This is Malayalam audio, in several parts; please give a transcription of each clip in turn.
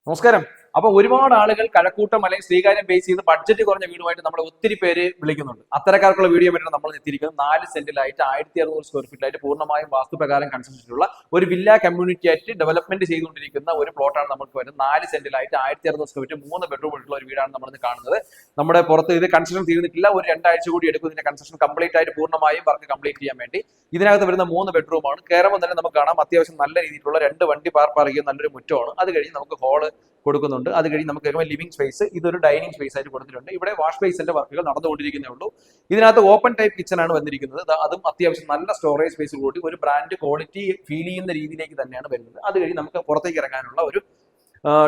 നമസ്കാരം. അപ്പൊ ഒരുപാട് ആളുകൾ കഴക്കൂട്ടം അല്ലെങ്കിൽ ശ്രീകാര്യം ബേസ് ചെയ്ത് ബഡ്ജറ്റ് കുറഞ്ഞ വീടുമായിട്ട് നമ്മളെ ഒത്തിരി പേര് വിളിക്കുന്നുണ്ട്. അത്തരക്കാർക്കുള്ള വീഡിയോ വേണ്ടി നമ്മൾ എത്തിയിരിക്കുന്നത് 4 സെന്റിലായിട്ട് 1600 സ്ക്വയർ ഫീറ്റിലായിട്ട് പൂർണ്ണമായും വാസ്തുപ്രകാരം കൺസ്ട്രക്ഷൻ ഉള്ള ഒരു വില്ല കമ്മ്യൂണിറ്റി ആയിട്ട് ഡെവലപ്മെന്റ് ചെയ്തുകൊണ്ടിരിക്കുന്ന ഒരു പ്ലോട്ടാണ് നമുക്ക് വരുന്നത്. 4 സെന്റിലായിട്ട് 1600 സ്ക്വയർ ഫീറ്റ് 3 ബെഡ്റൂം ഉള്ള ഒരു വീടാണ് നമ്മൾ കാണുന്നത്. നമ്മുടെ പുറത്ത് ഇത് കൺസ്ട്രക്ഷൻ തീർന്നിട്ടില്ല. ഒരു 2 ആഴ്ച കൂടി എടുക്കും ഇതിന്റെ കൺസ്ട്രക്ഷൻ കംപ്ലീറ്റ് ആയിട്ട് പൂർണ്ണമായും വർക്ക് കംപ്ലീറ്റ് ചെയ്യാൻ വേണ്ടി. ഇതിനകത്ത് വരുന്ന 3 ബെഡ്റൂമാണ്. കയറുമ്പോൾ തന്നെ നമുക്ക് കാണാം അത്യാവശ്യം നല്ല രീതിയിലുള്ള 2 വണ്ടി പാർക്ക് ചെയ്യുന്ന നല്ലൊരു മുറ്റമാണ്. അത് കഴിഞ്ഞ് നമുക്ക് ഹോള് കൊടുക്കുന്നുണ്ട്. അത് കഴിഞ്ഞ് നമുക്ക് ലിവിംഗ് സ്പേസ്, ഇതൊരു ഡൈനിങ് സ്പേസ് ആയിട്ട് കൊടുത്തിട്ടുണ്ട്. ഇവിടെ വാഷ് ബേസിന്റെ വർക്കുകൾ നടന്നുകൊണ്ടിരിക്കുന്നേ ഉള്ളൂ. ഇതിനകത്ത് ഓപ്പൺ ടൈപ്പ് കിച്ചൺ ആണ് വന്നിരിക്കുന്നത്. അതും അത്യാവശ്യം നല്ല സ്റ്റോറേജ് സ്പേസ് കൂടി ഒരു ബ്രാൻഡ് ക്വാളിറ്റി ഫീൽ ചെയ്യുന്ന രീതിയിലേക്ക് തന്നെയാണ് വരുന്നത്. അത് കഴിഞ്ഞ് നമുക്ക് പുറത്തേക്ക് ഇറങ്ങാനുള്ള ഒരു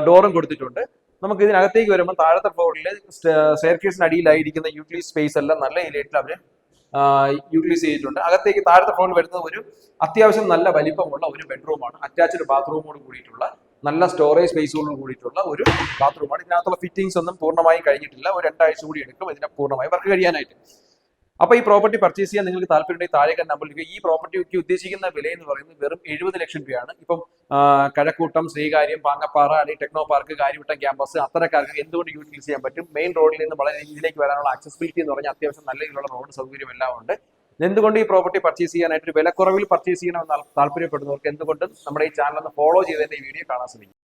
ഡോറും കൊടുത്തിട്ടുണ്ട്. നമുക്ക് ഇതിനകത്തേക്ക് വരുമ്പോൾ താഴത്തെ ഫ്ലോറിൽ സ്റ്റെയർകേസിന് അടിയിലായിരിക്കുന്ന യൂട്ടിലിറ്റി സ്പേസ് എല്ലാം നല്ല രീതിയിൽ അവർ യൂട്ടിലൈസ് ചെയ്തിട്ടുണ്ട്. അകത്തേക്ക് താഴത്തെ ഫ്ലോറിൽ വരുന്നത് ഒരു അത്യാവശ്യം നല്ല വലിപ്പമുള്ള ഒരു ബെഡ്റൂമാണ്. അറ്റാച്ച്ഡ് ബാത്റൂമോട് കൂടിയിട്ടുള്ള നല്ല സ്റ്റോറേജ് സ്പേസോട് കൂടിയിട്ടുള്ള ഒരു ബാത്റൂമാണ്. ഇതിനകത്തുള്ള ഫിറ്റിംഗ്സ് ഒന്നും പൂർണ്ണമായും കഴിഞ്ഞിട്ടില്ല. ഒരു 2 ആഴ്ച കൂടി എടുക്കും ഇതിനെ പൂർണ്ണമായി വർക്ക് കഴിയാനായിട്ട്. അപ്പൊ ഈ പ്രോപ്പർട്ടി പർച്ചേസ് ചെയ്യാൻ നിങ്ങൾക്ക് താല്പര്യമുണ്ടെങ്കിൽ താഴെ നമ്പറിൽ ഈ പ്രോപ്പർട്ടിക്ക് ഉദ്ദേശിക്കുന്ന വില എന്ന് പറയുന്നത് വെറും 70 ലക്ഷം രൂപയാണ്. ഇപ്പം കഴക്കൂട്ടം, ശ്രീകാര്യം, പാങ്ങപ്പാറ അല്ലെങ്കിൽ ടെക്നോ പാർക്ക്, കാര്യവട്ടം ക്യാമ്പസ് അത്തരക്കാർക്ക് എന്തുകൊണ്ട് യൂട്ടിലൈസ് ചെയ്യാൻ പറ്റും. മെയിൻ റോഡിൽ നിന്ന് വളരെ ഇതിലേക്ക് വരാനുള്ള ആക്സസിബിലിറ്റി എന്ന് പറഞ്ഞാൽ അത്യാവശ്യം നല്ല രീതിയിലുള്ള റോഡ് സൗകര്യം എല്ലാം ഉണ്ട്. എന്തുകൊണ്ട് ഈ പ്രോപ്പർട്ടി പർച്ചേസ് ചെയ്യാനായിട്ട് ഒരു വിലക്കുറവിൽ പർച്ചേസ് ചെയ്യണമെന്ന് താല്പര്യപ്പെടുന്നവർക്ക് എന്തുകൊണ്ടും നമ്മുടെ ഈ ചാനൽ ഒന്ന് ഫോളോ ചെയ്തതിന്റെ ഈ വീഡിയോ കാണാൻ ശ്രമിക്കും.